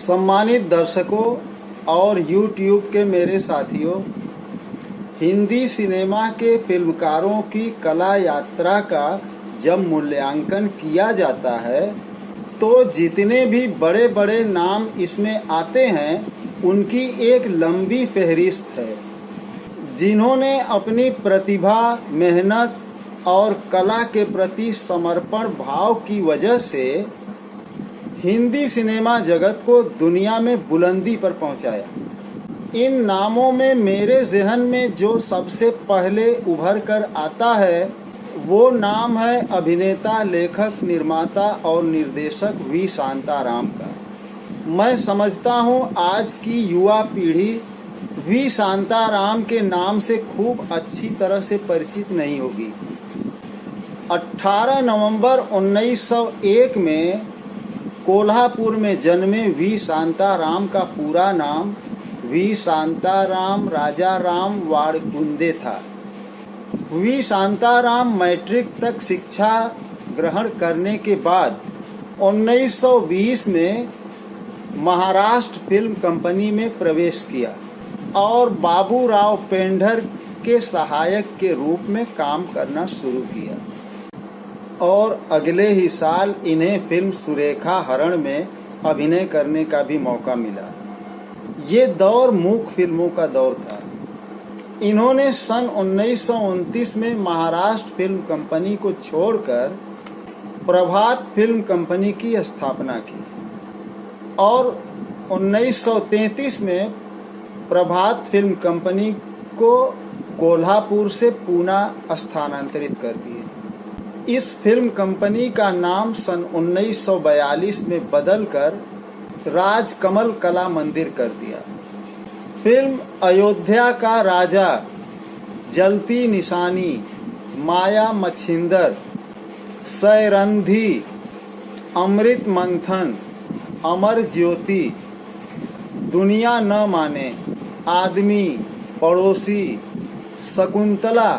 सम्मानित दर्शकों और YouTube के मेरे साथियों, हिंदी सिनेमा के फिल्मकारों की कला यात्रा का जब मूल्यांकन किया जाता है तो जितने भी बड़े बड़े नाम इसमें आते हैं उनकी एक लंबी फहरिस्त है, जिन्होंने अपनी प्रतिभा, मेहनत और कला के प्रति समर्पण भाव की वजह से हिंदी सिनेमा जगत को दुनिया में बुलंदी पर पहुंचाया। इन नामों में मेरे ज़हन में जो सबसे पहले उभर कर आता है वो नाम है अभिनेता, लेखक, निर्माता और निर्देशक वी शांताराम का। मैं समझता हूँ आज की युवा पीढ़ी वी शांताराम के नाम से खूब अच्छी तरह से परिचित नहीं होगी। 18 नवंबर 1901 में कोल्हापुर में जन्मे वी शांताराम का पूरा नाम वी शांताराम राजाराम वाड़गुंदे था। वी शांताराम मैट्रिक तक शिक्षा ग्रहण करने के बाद 1920 में महाराष्ट्र फिल्म कंपनी में प्रवेश किया और बाबूराव पेंढर के सहायक के रूप में काम करना शुरू किया और अगले ही साल इन्हें फिल्म सुरेखा हरण में अभिनय करने का भी मौका मिला। ये दौर मूक फिल्मों का दौर था। इन्होंने सन 1929 में महाराष्ट्र फिल्म कंपनी को छोड़कर प्रभात फिल्म कंपनी की स्थापना की और 1933 में प्रभात फिल्म कंपनी को कोल्हापुर से पूना स्थानांतरित कर दिए। इस फिल्म कंपनी का नाम सन 1942 में बदलकर राजकमल कला मंदिर कर दिया। फिल्म अयोध्या का राजा, जलती निशानी, माया मच्छिंदर, सैरंधी, अमृत मंथन, अमर ज्योति, दुनिया न माने, आदमी, पड़ोसी, शकुंतला,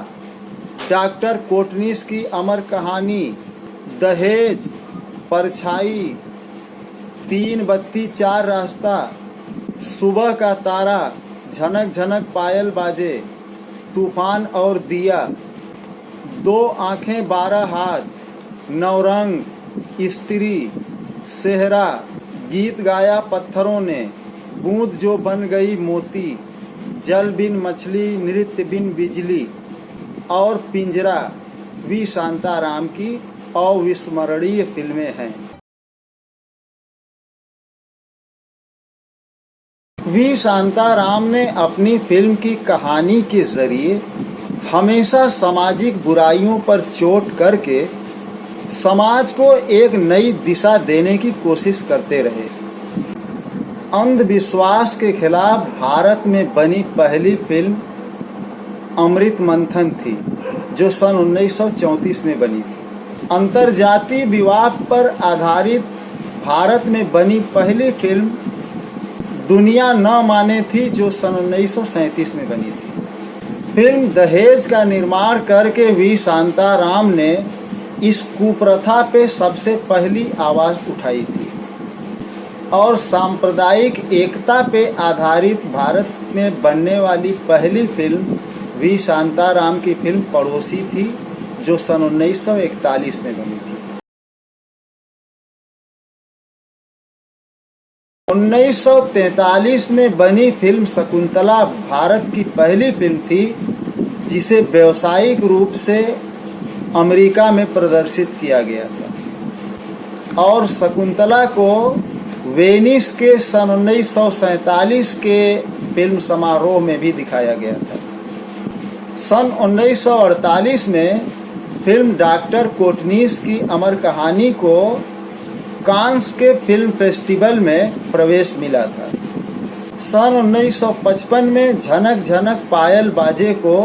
डॉक्टर कोटनीस की अमर कहानी, दहेज, परछाई, तीन बत्ती चार रास्ता, सुबह का तारा, झनक झनक पायल बाजे, तूफान और दिया, दो आंखें 12 हाथ, नवरंग, स्त्री, सेहरा, गीत गाया पत्थरों ने, बूंद जो बन गई मोती, जल बिन मछली, नृत्य बिन बिजली और पिंजरा वी शांताराम की अविस्मरणीय फिल्में हैं। वी शांताराम ने अपनी फिल्म की कहानी के जरिए हमेशा सामाजिक बुराइयों पर चोट करके समाज को एक नई दिशा देने की कोशिश करते रहे। अंधविश्वास के खिलाफ भारत में बनी पहली फिल्म अमृत मंथन थी, जो सन 1934 में बनी थी। अंतरजातीय विवाह पर आधारित भारत में बनी पहली फिल्म दुनिया न माने थी, जो सन 1937 में बनी थी। फिल्म दहेज का निर्माण करके वी शांताराम ने इस कुप्रथा पे सबसे पहली आवाज उठाई थी और सांप्रदायिक एकता पे आधारित भारत में बनने वाली पहली फिल्म वी शांताराम की फिल्म पड़ोसी थी, जो सन 1941 में बनी थी। 1943 में बनी फिल्म शकुंतला भारत की पहली फिल्म थी, जिसे व्यावसायिक रूप से अमेरिका में प्रदर्शित किया गया था और शकुंतला को वेनिस के सन 1947 के फिल्म समारोह में भी दिखाया गया था। सन 1948 में फिल्म डॉक्टर कोटनीस की अमर कहानी को कांस के फिल्म फेस्टिवल में प्रवेश मिला था। सन 1955 में झनक झनक पायल बाजे को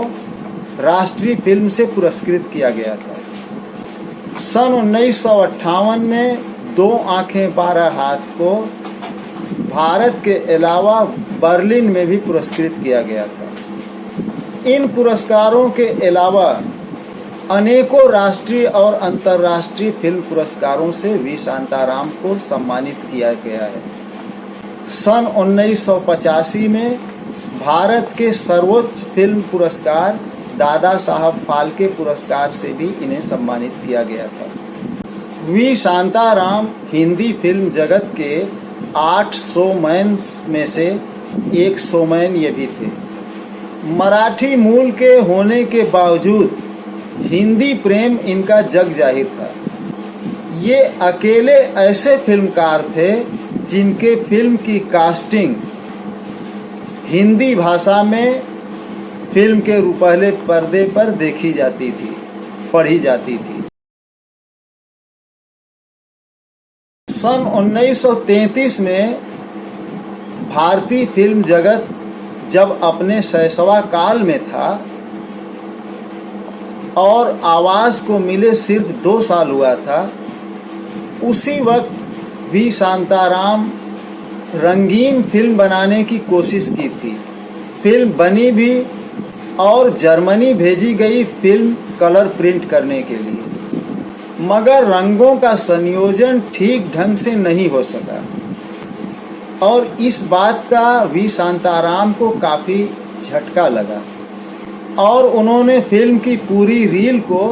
राष्ट्रीय फिल्म से पुरस्कृत किया गया था। सन 1958 में दो आंखें 12 हाथ को भारत के अलावा बर्लिन में भी पुरस्कृत किया गया था। इन पुरस्कारों के अलावा अनेकों राष्ट्रीय और अंतर्राष्ट्रीय फिल्म पुरस्कारों से वी शांताराम को सम्मानित किया गया है। सन 1985 में भारत के सर्वोच्च फिल्म पुरस्कार दादा साहब फाल्के पुरस्कार से भी इन्हें सम्मानित किया गया था। वी शांताराम हिंदी फिल्म जगत के 8 शोमैन में से एक शोमैन ये भी थे। मराठी मूल के होने के बावजूद हिंदी प्रेम इनका जग जाहिर था। ये अकेले ऐसे फिल्मकार थे जिनके फिल्म की कास्टिंग हिंदी भाषा में फिल्म के पहले पर्दे पर देखी जाती थी, पढ़ी जाती थी। सन 1933 में भारतीय फिल्म जगत जब अपने शैशवा काल में था और आवाज को मिले सिर्फ 2 साल हुआ था, उसी वक्त वी शांताराम रंगीन फिल्म बनाने की कोशिश की थी। फिल्म बनी भी और जर्मनी भेजी गई फिल्म कलर प्रिंट करने के लिए, मगर रंगों का संयोजन ठीक ढंग से नहीं हो सका और इस बात का वी शांताराम को काफी झटका लगा और उन्होंने फिल्म की पूरी रील को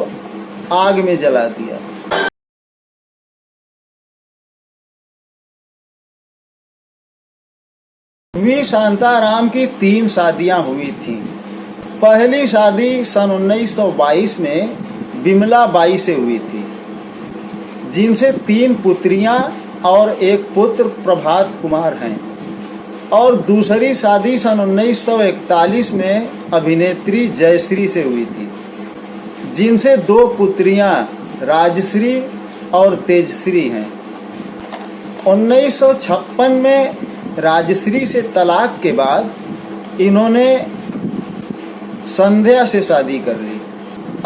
आग में जला दिया। वी शांताराम की 3 शादियां हुई थीं। पहली शादी सन 1922 में बिमला बाई से हुई थी, जिनसे 3 पुत्रियां और एक पुत्र प्रभात कुमार हैं, और दूसरी शादी सन 1941 में अभिनेत्री जयश्री से हुई थी, जिनसे 2 पुत्रियां राजश्री और तेजश्री हैं। 1956 में राजश्री से तलाक के बाद इन्होंने संध्या से शादी कर ली।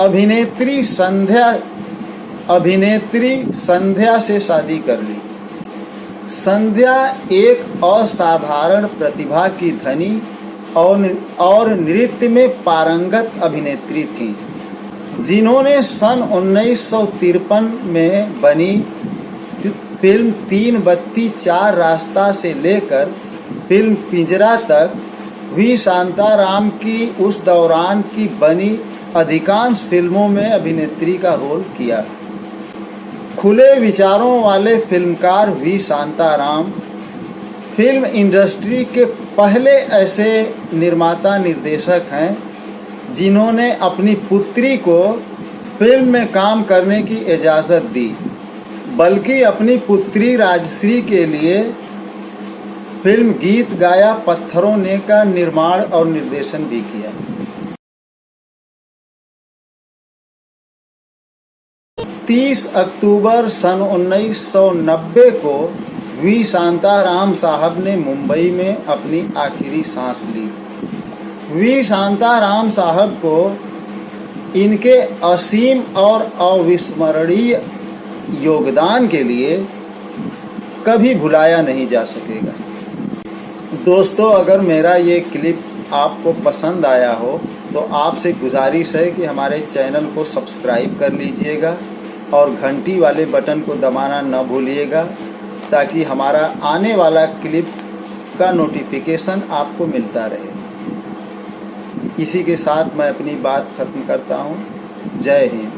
अभिनेत्री संध्या से शादी कर ली। संध्या एक असाधारण प्रतिभा की धनी और नृत्य में पारंगत अभिनेत्री थी, जिन्होंने सन 1953 में बनी फिल्म 3 बत्ती 4 रास्ता से लेकर फिल्म पिंजरा तक वी शांताराम की उस दौरान की बनी अधिकांश फिल्मों में अभिनेत्री का रोल किया। खुले विचारों वाले फिल्मकार वी शांताराम फिल्म इंडस्ट्री के पहले ऐसे निर्माता निर्देशक हैं जिन्होंने अपनी पुत्री को फिल्म में काम करने की इजाज़त दी, बल्कि अपनी पुत्री राजश्री के लिए फिल्म गीत गाया पत्थरों ने का निर्माण और निर्देशन भी किया। 30 अक्टूबर सन 1990 को वी शांताराम साहब ने मुंबई में अपनी आखिरी सांस ली। वी शांताराम साहब को इनके असीम और अविस्मरणीय योगदान के लिए कभी भुलाया नहीं जा सकेगा। दोस्तों, अगर मेरा ये क्लिप आपको पसंद आया हो तो आपसे गुजारिश है कि हमारे चैनल को सब्सक्राइब कर लीजिएगा और घंटी वाले बटन को दबाना न भूलिएगा, ताकि हमारा आने वाला क्लिप का नोटिफिकेशन आपको मिलता रहे। इसी के साथ मैं अपनी बात खत्म करता हूँ। जय हिंद।